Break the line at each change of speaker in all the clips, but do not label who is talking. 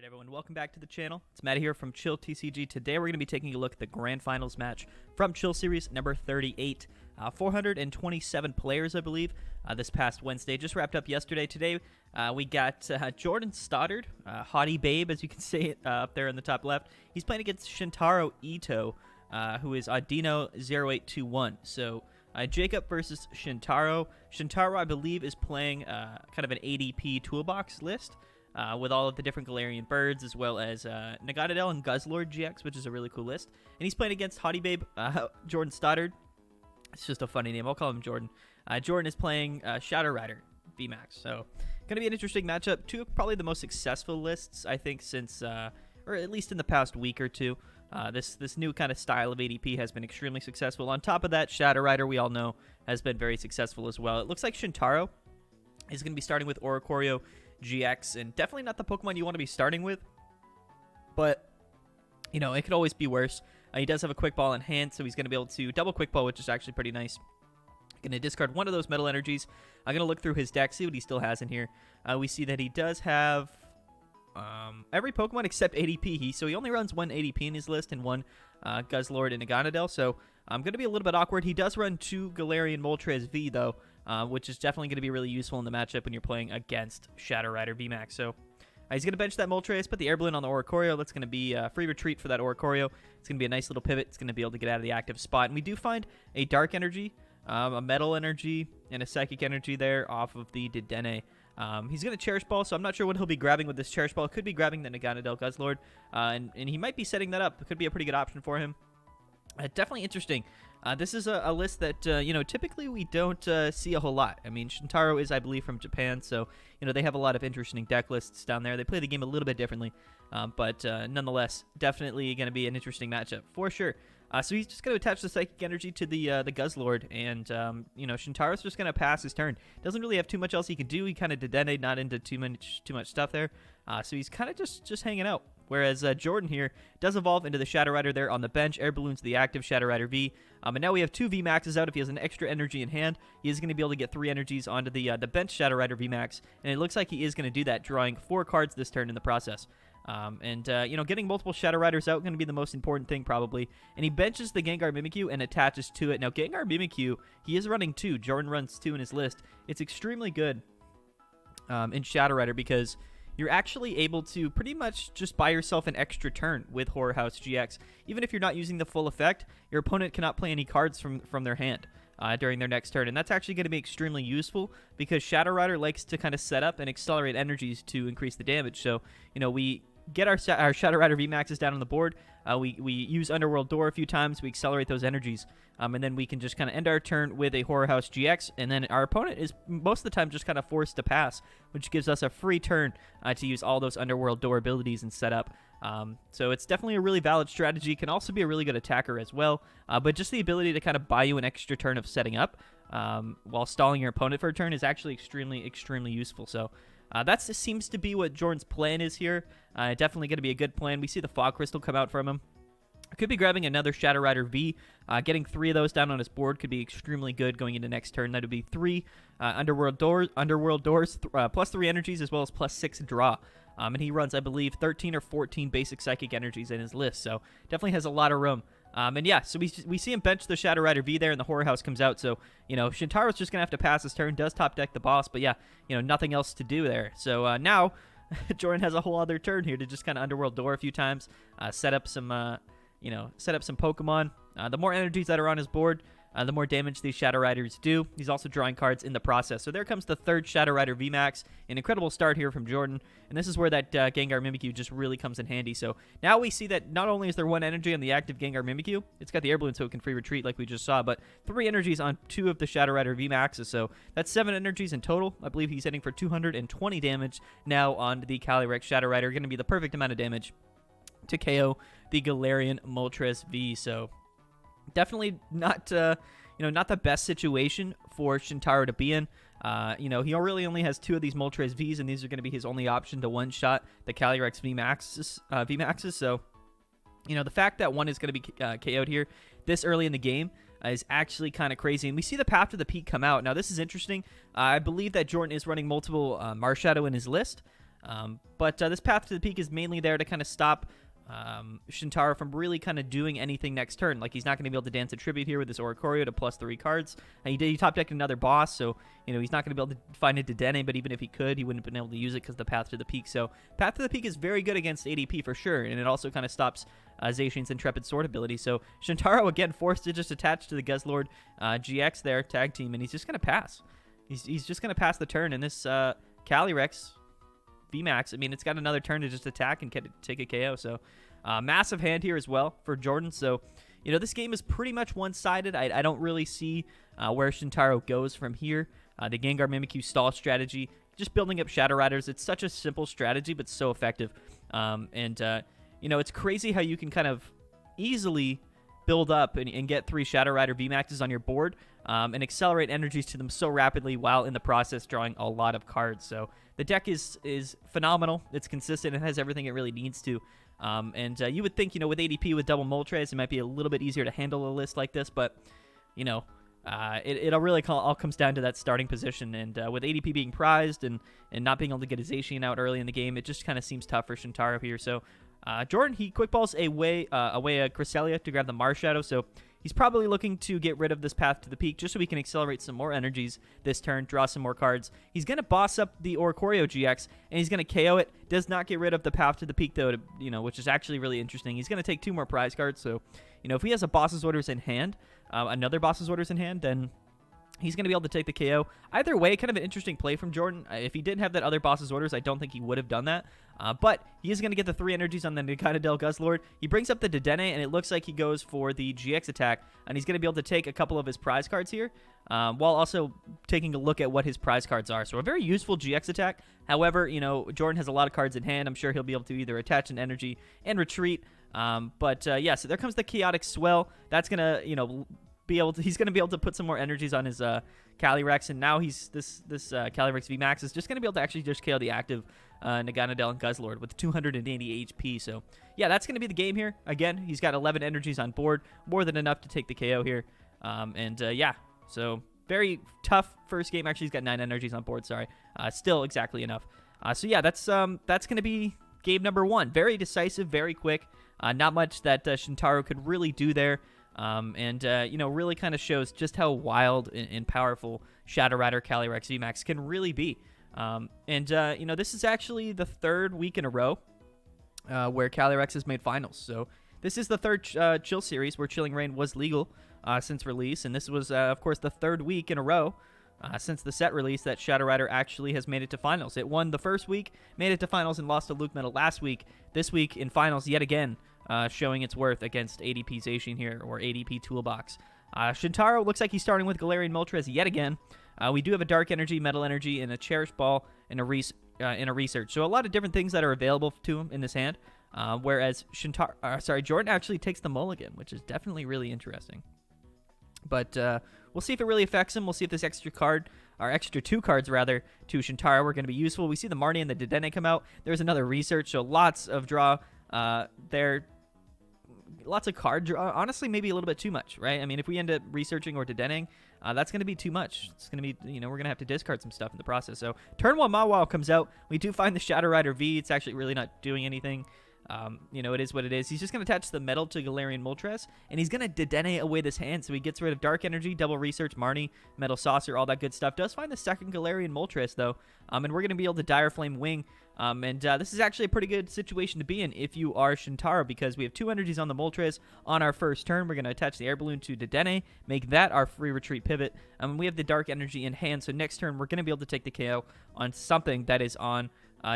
Alright everyone, welcome back to the channel. It's Matt here from Chill TCG. Today we're going to be taking a look at the Grand Finals match from Chill Series number 38. 427 players, I believe, this past Wednesday. Just wrapped up yesterday. Today we got Jordan Stoddard, Hottie Babe, as you can see it up there in the top left. He's playing against Shintaro Ito, who is Audino 0821. So Jacob versus Shintaro. Shintaro, I believe, is playing kind of an ADP toolbox list. With all of the different Galarian birds, as well as Naganadel and Guzzlord GX, which is a really cool list. And he's playing against Hottie Babe, Jordan Stoddard. It's just a funny name. I'll call him Jordan. Jordan is playing Shadow Rider VMAX. So, going to be an interesting matchup. Two of probably the most successful lists, I think, since, or at least in the past week or two. This new kind of style of ADP has been extremely successful. On top of that, Shadow Rider, we all know, has been very successful as well. It looks like Shintaro is going to be starting with Oricorio GX, and definitely not the Pokemon you want to be starting with, but you know, it could always be worse. He does have a Quick Ball in hand, so he's going to be able to double Quick Ball, which is actually pretty nice. Going to discard one of those Metal Energies. I'm going to look through his deck, see what he still has in here. We see that he does have every Pokemon except ADP. So he only runs one ADP in his list and one Guzzlord and Naganadel, so I'm going to be a little bit awkward. He does run two Galarian Moltres V, though, which is definitely going to be really useful in the matchup when you're playing against Shadow Rider VMAX. So he's going to bench that Moltres, put the Air Balloon on the Oricorio. That's going to be a free retreat for that Oricorio. It's going to be a nice little pivot. It's going to be able to get out of the active spot. And we do find a Dark Energy, a Metal Energy, and a Psychic Energy there off of the Dedenne. He's going to Cherish Ball, so I'm not sure what he'll be grabbing with this Cherish Ball. Could be grabbing the Naganadel Guzzlord, and he might be setting that up. It could be a pretty good option for him. Definitely interesting. This is a list that, you know, typically we don't see a whole lot. I mean, Shintaro is, I believe, from Japan, so, you know, they have a lot of interesting deck lists down there. They play the game a little bit differently, but nonetheless, definitely going to be an interesting matchup for sure. So he's just going to attach the Psychic Energy to the Guzzlord, and, you know, Shintaro's just going to pass his turn. Doesn't really have too much else he can do. He kind of Dedenne, not into too much stuff there. So he's kind of just hanging out. Whereas Jordan here does evolve into the Shadow Rider there on the bench. Air Balloon's the active Shadow Rider V. And now we have two VMAXs out. If he has an extra energy in hand, he is going to be able to get 3 energies onto the bench Shadow Rider VMAX. And it looks like he is going to do that, drawing 4 cards this turn in the process. You know, getting multiple Shadow Riders out going to be the most important thing probably. And he benches the Gengar Mimikyu and attaches to it. Now, Gengar Mimikyu, he is running 2. Jordan runs 2 in his list. It's extremely good in Shadow Rider because you're actually able to pretty much just buy yourself an extra turn with Horror House GX. Even if you're not using the full effect, your opponent cannot play any cards from their hand during their next turn. And that's actually going to be extremely useful because Shadow Rider likes to kind of set up and accelerate energies to increase the damage. So, you know, we get our Shadow Rider VMAXs down on the board. We use Underworld Door a few times. We accelerate those energies. And then we can just kind of end our turn with a Horror House GX. And then our opponent is most of the time just kind of forced to pass, which gives us a free turn to use all those Underworld Door abilities and set up. So it's definitely a really valid strategy. Can also be a really good attacker as well. But just the ability to kind of buy you an extra turn of setting up while stalling your opponent for a turn is actually extremely useful. So that seems to be what Jordan's plan is here. Definitely going to be a good plan. We see the Fog Crystal come out from him. Could be grabbing another Shadow Rider V. Getting 3 of those down on his board could be extremely good going into next turn. That would be 3 Underworld Doors, plus 3 energies, as well as plus 6 draw. And he runs, I believe, 13 or 14 basic Psychic Energies in his list. So definitely has a lot of room. And yeah, so we see him bench the Shadow Rider V there, and the Horror House comes out. So, you know, Shintaro's just going to have to pass his turn. Does top deck the boss, but yeah, you know, nothing else to do there. So now Jordan has a whole other turn here to just kind of Underworld Door a few times, set up some Pokemon. The more energies that are on his board, the more damage these Shadow Riders do. He's also drawing cards in the process. So there comes the 3rd Shadow Rider VMAX. An incredible start here from Jordan. And this is where that Gengar Mimikyu just really comes in handy. So now we see that not only is there 1 energy on the active Gengar Mimikyu, it's got the Air Balloon so it can free retreat like we just saw, but 3 energies on 2 of the Shadow Rider VMAXs. So that's 7 energies in total. I believe he's hitting for 220 damage now on the Calyrex Shadow Rider. Going to be the perfect amount of damage to KO the Galarian Moltres V. So definitely not, not the best situation for Shintaro to be in. You know, he really only has 2 of these Moltres Vs, and these are going to be his only option to one-shot the Calyrex VMAXs. So, you know, the fact that 1 is going to be KO'd here this early in the game is actually kind of crazy. And we see the Path to the Peak come out. Now, this is interesting. I believe that Jordan is running multiple Marshadow in his list. But this path to the peak is mainly there to kind of stop Shintaro from really kind of doing anything next turn. Like, he's not going to be able to dance a tribute here with this Oricorio to +3 cards. And he top decked another boss, so he's not going to be able to find a Dedenne, but even if he could, he wouldn't have been able to use it because the path to the peak. So path to the peak is very good against ADP for sure, and it also kind of stops Zacian's Intrepid Sword ability. So Shintaro again forced to just attach to the Guzzlord GX there, tag team, and he's just going to pass. He's just going to pass the turn, and this Calyrex VMAX, I mean, it's got another turn to just attack and take a KO. So massive hand here as well for Jordan. So, this game is pretty much one-sided. I don't really see where Shintaro goes from here. The Gengar Mimikyu stall strategy, just building up Shadow Riders. It's such a simple strategy, but so effective. It's crazy how you can kind of easily build up and get 3 Shadow Rider VMAXs on your board and accelerate energies to them so rapidly while in the process drawing a lot of cards. So the deck is phenomenal. It's consistent. It has everything it really needs to. You would think, with ADP with double Moltres, it might be a little bit easier to handle a list like this, but, it'll really all comes down to that starting position. And with ADP being prized and not being able to get his Zacian out early in the game, it just kind of seems tough for Shintaro here. So Jordan, he quick balls away a Cresselia to grab the Marshadow, so he's probably looking to get rid of this path to the peak just so he can accelerate some more energies this turn, draw some more cards. He's going to boss up the Oricorio GX, and he's going to KO it. Does not get rid of the path to the peak, though, which is actually really interesting. He's going to take 2 more prize cards, so, if he has a boss's orders in hand, another boss's orders in hand, then he's going to be able to take the KO. Either way, kind of an interesting play from Jordan. If he didn't have that other boss's orders, I don't think he would have done that. But he is going to get the 3 energies on the Dedenne Guzzlord. He brings up the Dedenne, and it looks like he goes for the GX attack. And he's going to be able to take a couple of his prize cards here, while also taking a look at what his prize cards are. So a very useful GX attack. However, Jordan has a lot of cards in hand. I'm sure he'll be able to either attach an energy and retreat. So there comes the Chaotic Swell. That's going to, he's going to be able to put some more energies on his Calyrex, and now this Calyrex VMAX is just going to be able to actually just KO the active Naganadel and Guzzlord with 280 HP. So, yeah, that's going to be the game here. Again, he's got 11 energies on board, more than enough to take the KO here. So very tough first game. Actually, he's got 9 energies on board, sorry. Still exactly enough. That's going to be game number 1. Very decisive, very quick. Not much that Shintaro could really do there. Really kind of shows just how wild and powerful Shadow Rider Calyrex VMAX can really be. This is actually the 3rd week in a row where Calyrex has made finals. So this is the 3rd Chill Series where Chilling Reign was legal since release, and this was, of course, the 3rd week in a row since the set release that Shadow Rider actually has made it to finals. It won the first week, made it to finals, and lost to Luke Metal last week. This week in finals yet again, showing its worth against ADP Zacian here, or ADP Toolbox. Shintaro looks like he's starting with Galarian Moltres yet again. We do have a Dark Energy, Metal Energy, and a Cherish Ball, and a Research. So a lot of different things that are available to him in this hand. Whereas Jordan actually takes the Mulligan, which is definitely really interesting. But we'll see if it really affects him. We'll see if this extra 2 cards rather, to Shintaro are going to be useful. We see the Marnie and the Dedenne come out. There's another Research, so lots of draw there. Lots of card draw. Honestly, maybe a little bit too much, right? I mean, if we end up researching or Dedenning, that's going to be too much. It's going to be, we're going to have to discard some stuff in the process. So turn 1 Mawile comes out. We do find the Shadow Rider V. It's actually really not doing anything. It is what it is. He's just going to attach the metal to Galarian Moltres, and he's going to Dedenne away this hand, so he gets rid of Dark Energy, Double Research, Marnie, Metal Saucer, all that good stuff. Does find the second Galarian Moltres, though, and we're going to be able to Dire Flame Wing. This is actually a pretty good situation to be in if you are Shintaro, because we have 2 energies on the Moltres on our first turn. We're going to attach the Air Balloon to Dedenne, make that our free retreat pivot. We have the Dark Energy in hand, so next turn we're going to be able to take the KO on something that is on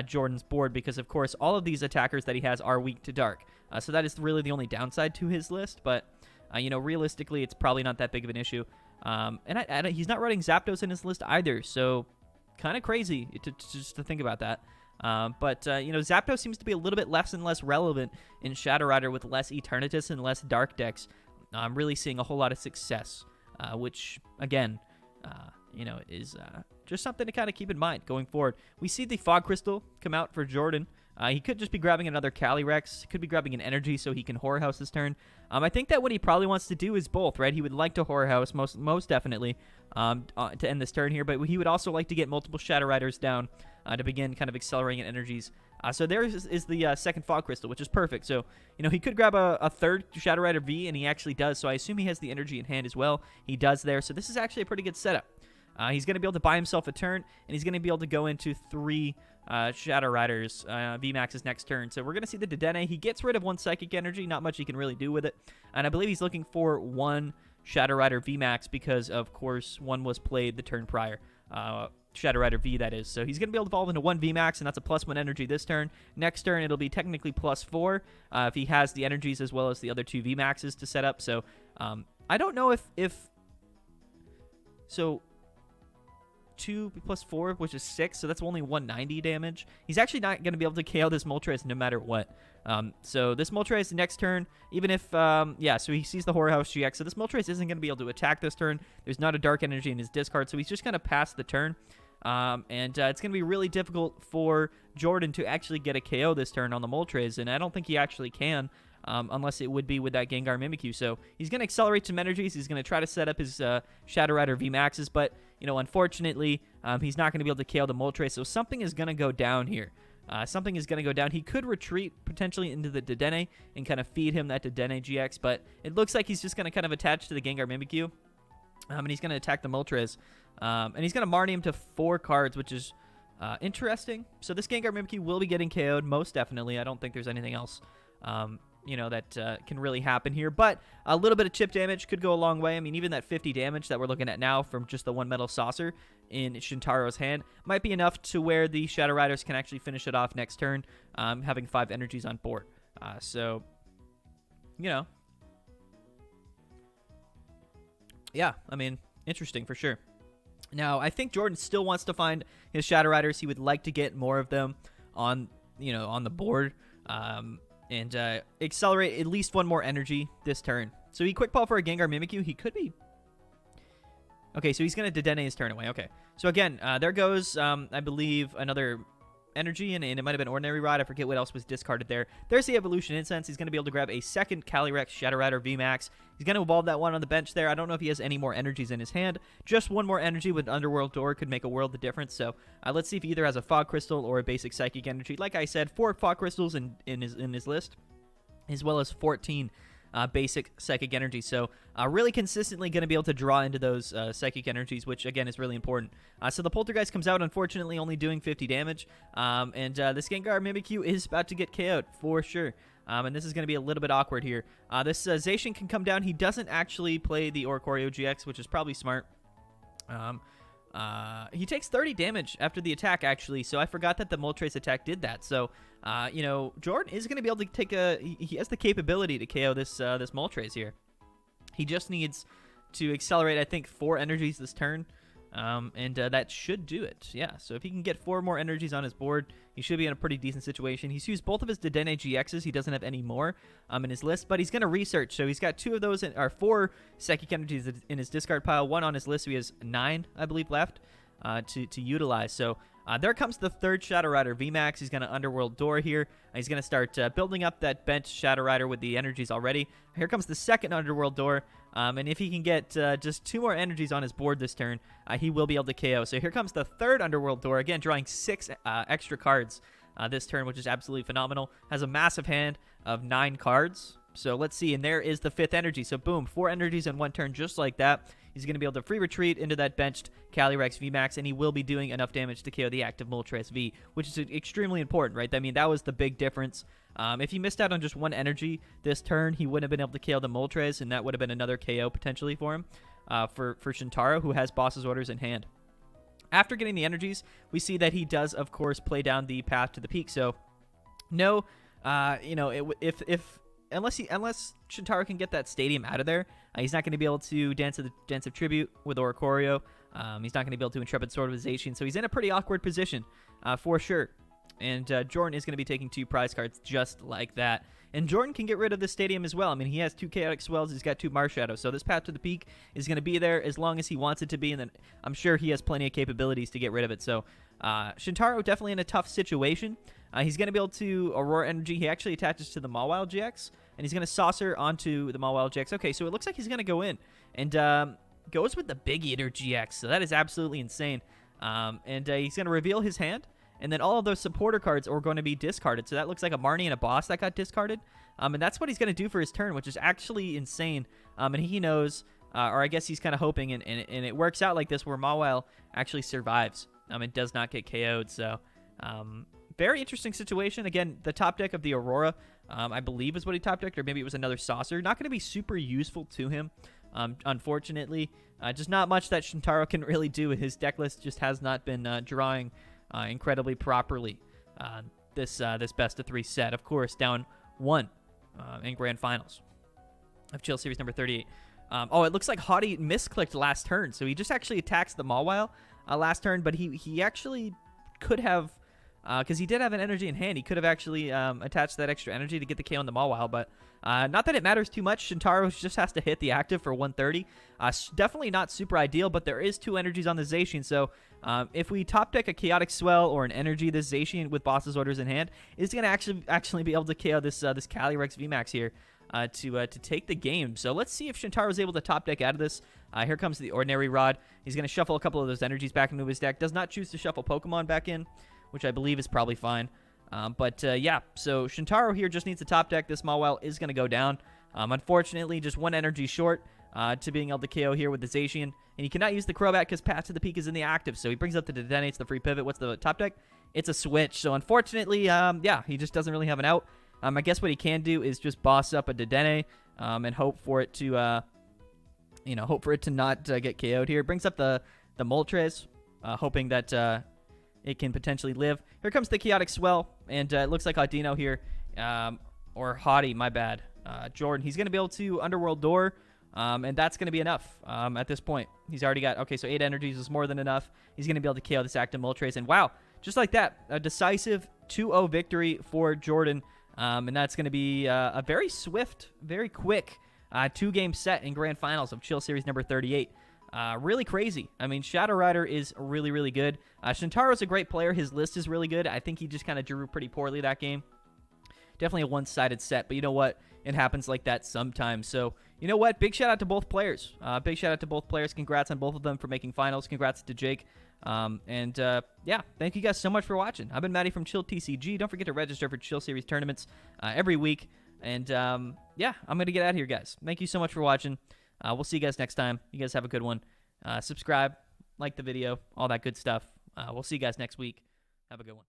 Jordan's board, because of course all of these attackers that he has are weak to dark. So that is really the only downside to his list, but realistically it's probably not that big of an issue. He's not running Zapdos in his list either, so kind of crazy to think about that. Zapdos seems to be a little bit less and less relevant in Shadow Rider with less Eternatus and less Dark decks. I'm really seeing a whole lot of success, which again, is just something to kind of keep in mind going forward. We see the Fog Crystal come out for Jordan. He could just be grabbing another Calyrex. He could be grabbing an energy so he can Horror House this turn. I think that what he probably wants to do is both, right? He would like to Horror House most definitely to end this turn here, but he would also like to get multiple Shadow Riders down to begin kind of accelerating energies. So there is the second Fog Crystal, which is perfect. So, he could grab a third Shadow Rider V, and he actually does. So I assume he has the energy in hand as well. He does there. So this is actually a pretty good setup. He's going to be able to buy himself a turn, and he's going to be able to go into 3 Shadow Riders VMAX's next turn. So we're going to see the Dedenne. He gets rid of 1 Psychic Energy. Not much he can really do with it. And I believe he's looking for 1 Shadow Rider VMAX because, of course, 1 was played the turn prior. Shadow Rider V, that is. So he's going to be able to evolve into 1 VMAX, and that's a +1 energy this turn. Next turn, it'll be technically +4 if he has the energies as well as the other 2 VMAXs to set up. So I don't know if so 2 + 4, which is 6, so that's only 190 damage. He's actually not going to be able to KO this Moltres no matter what. So this Moltres next turn, even if, so he sees the Horror House GX, so this Moltres isn't going to be able to attack this turn. There's not a Dark Energy in his discard, so he's just going to pass the turn. It's going to be really difficult for Jordan to actually get a KO this turn on the Moltres, and I don't think he actually can. Unless it would be with that Gengar Mimikyu. So he's going to accelerate some energies. He's going to try to set up his Shadow Rider VMAXs, but, unfortunately, he's not going to be able to KO the Moltres, so something is going to go down here. Something is going to go down. He could retreat potentially into the Dedenne and kind of feed him that Dedenne-GX, but it looks like he's just going to kind of attach to the Gengar Mimikyu, and he's going to attack the Moltres, and he's going to Marnie him to 4 cards, which is interesting. So this Gengar Mimikyu will be getting KO'd, most definitely. I don't think there's anything else that can really happen here. But a little bit of chip damage could go a long way. I mean, even that 50 damage that we're looking at now from just the 1 Metal Saucer in Shintaro's hand might be enough to where the Shadow Riders can actually finish it off next turn, having 5 energies on board. Yeah, I mean, interesting for sure. Now, I think Jordan still wants to find his Shadow Riders. He would like to get more of them on the board. And accelerate at least 1 more energy this turn. So he quick ball for a Gengar Mimikyu. He could be... Okay, so he's going to Dedenne his turn away. Okay. So again, there goes, I believe, another energy, and it might have been Ordinary Rod. I forget what else was discarded there. There's the Evolution Incense. He's going to be able to grab a second Calyrex Shadow Rider VMAX. He's going to evolve that one on the bench there. I don't know if he has any more energies in his hand. Just 1 more energy with Underworld Door could make a world of difference. So let's see if he either has a Fog Crystal or a basic Psychic Energy. Like I said, 4 Fog Crystals in his list, as well as 14 basic Psychic Energy. So really consistently going to be able to draw into those Psychic Energies, which again is really important. So the Poltergeist comes out, unfortunately only doing 50 damage. This Gengar Mimikyu is about to get KO'd for sure. And this is going to be a little bit awkward here. This Zacian can come down. He doesn't actually play the Oricorio GX, which is probably smart. He takes 30 damage after the attack, actually, so I forgot that the Moltres attack did that. So, Jordan is going to be able to take he has the capability to KO this Moltres here. He just needs to accelerate, I think, 4 energies this turn, that should do it. Yeah, so if he can get 4 more energies on his board, he should be in a pretty decent situation. He's used both of his Dedenne-GXs. He doesn't have any more in his list, but he's going to research. So he's got 2 of those, or 4 Psychic Energies in his discard pile, 1 on his list, so he has 9, I believe, left to utilize. So there comes the 3rd Shadow Rider VMAX. He's going to Underworld Door here. He's going to start building up that bench Shadow Rider with the energies already. Here comes the 2nd Underworld Door. And if he can get just 2 more energies on his board this turn, he will be able to KO. So here comes the 3rd Underworld Door. Again, drawing 6 extra cards this turn, which is absolutely phenomenal. Has a massive hand of 9 cards. So let's see. And there is the 5th energy. So boom, 4 energies in 1 turn just like that. He's going to be able to free retreat into that benched Calyrex VMAX, and he will be doing enough damage to KO the active Moltres V, which is extremely important, right? I mean, that was the big difference. If he missed out on just 1 energy this turn, he wouldn't have been able to KO the Moltres, and that would have been another KO potentially for him, for Shintaro, who has Boss's Orders in hand. After getting the energies, we see that he does, of course, play down the path to the peak. So, no, unless Shintaro can get that stadium out of there, he's not going to be able to Dance of Tribute with Oricorio. He's not going to be able to Intrepid Sword with Zacian, so he's in a pretty awkward position for sure. And Jordan is going to be taking 2 prize cards just like that. And Jordan can get rid of this stadium as well. I mean, he has 2 Chaotic Swells. He's got 2 Marshadows. So this path to the peak is going to be there as long as he wants it to be. And then I'm sure he has plenty of capabilities to get rid of it. So Shintaro definitely in a tough situation. He's going to be able to Aurora Energy. He actually attaches to the Mawile-GX. And he's going to saucer onto the Mawile-GX. Okay, so it looks like he's going to go in. And goes with the Big Eater GX. So that is absolutely insane. And he's going to reveal his hand. And then all of those supporter cards are going to be discarded. So that looks like a Marnie and a boss that got discarded. And that's what he's going to do for his turn, which is actually insane. And he knows, or I guess he's kind of hoping, and it works out like this where Mawile actually survives. It does not get KO'd. So very interesting situation. Again, the top deck of the Aurora, I believe is what he top decked, or maybe it was another saucer. Not going to be super useful to him, unfortunately. Just not much that Shintaro can really do. His deck list just has not been drawing incredibly properly this best of 3 set. Of course, down 1 in grand finals of Chill Series number 38. Oh, it looks like Haughty misclicked last turn, so he just actually attacks the Mawile last turn, but he actually could have, because he did have an energy in hand, he could have actually attached that extra energy to get the KO on the Mawile, but not that it matters too much. Shintaro just has to hit the active for 130. Definitely not super ideal, but there is 2 energies on the Zacian, so if we top deck a Chaotic Swell or an energy, this Zacian with boss's orders in hand is going to actually be able to KO this Calyrex VMAX here to take the game. So let's see if Shintaro is able to top deck out of this. Here comes the Ordinary Rod. He's going to shuffle a couple of those energies back into his deck. Does not choose to shuffle Pokemon back in, which I believe is probably fine. Yeah, so Shintaro here just needs to top deck. This Mawile is going to go down. Unfortunately, just 1 energy short to being able to KO here with the Zacian. And he cannot use the Crobat because Path to the Peak is in the active. So he brings up the Dedenne, the free pivot. What's the top deck? It's a Switch. So unfortunately, yeah, he just doesn't really have an out. I guess what he can do is just boss up a Dedenne and hope for it to, hope for it to not get KO'd here. Brings up the Moltres, hoping that it can potentially live. Here comes the Chaotic Swell, and it looks like Audino here, or Haughty, my bad. Jordan, he's going to be able to Underworld Door, and that's going to be enough at this point. He's already got, okay, so 8 energies is more than enough. He's going to be able to KO this active Moltres, and wow, just like that, a decisive 2-0 victory for Jordan, and that's going to be a very swift, very quick 2-game set in grand finals of Chill Series number 38. Really crazy. I mean, Shadow Rider is really, really good. Shintaro's a great player. His list is really good. I think he just kind of drew pretty poorly that game. Definitely a one-sided set, but you know what? It happens like that sometimes. So, you know what? Big shout out to both players. Big shout out to both players. Congrats on both of them for making finals. Congrats to Jake. Yeah, thank you guys so much for watching. I've been Matty from Chill TCG. Don't forget to register for Chill Series tournaments every week. And, yeah, I'm going to get out of here, guys. Thank you so much for watching. We'll see you guys next time. You guys have a good one. Subscribe, like the video, all that good stuff. We'll see you guys next week. Have a good one.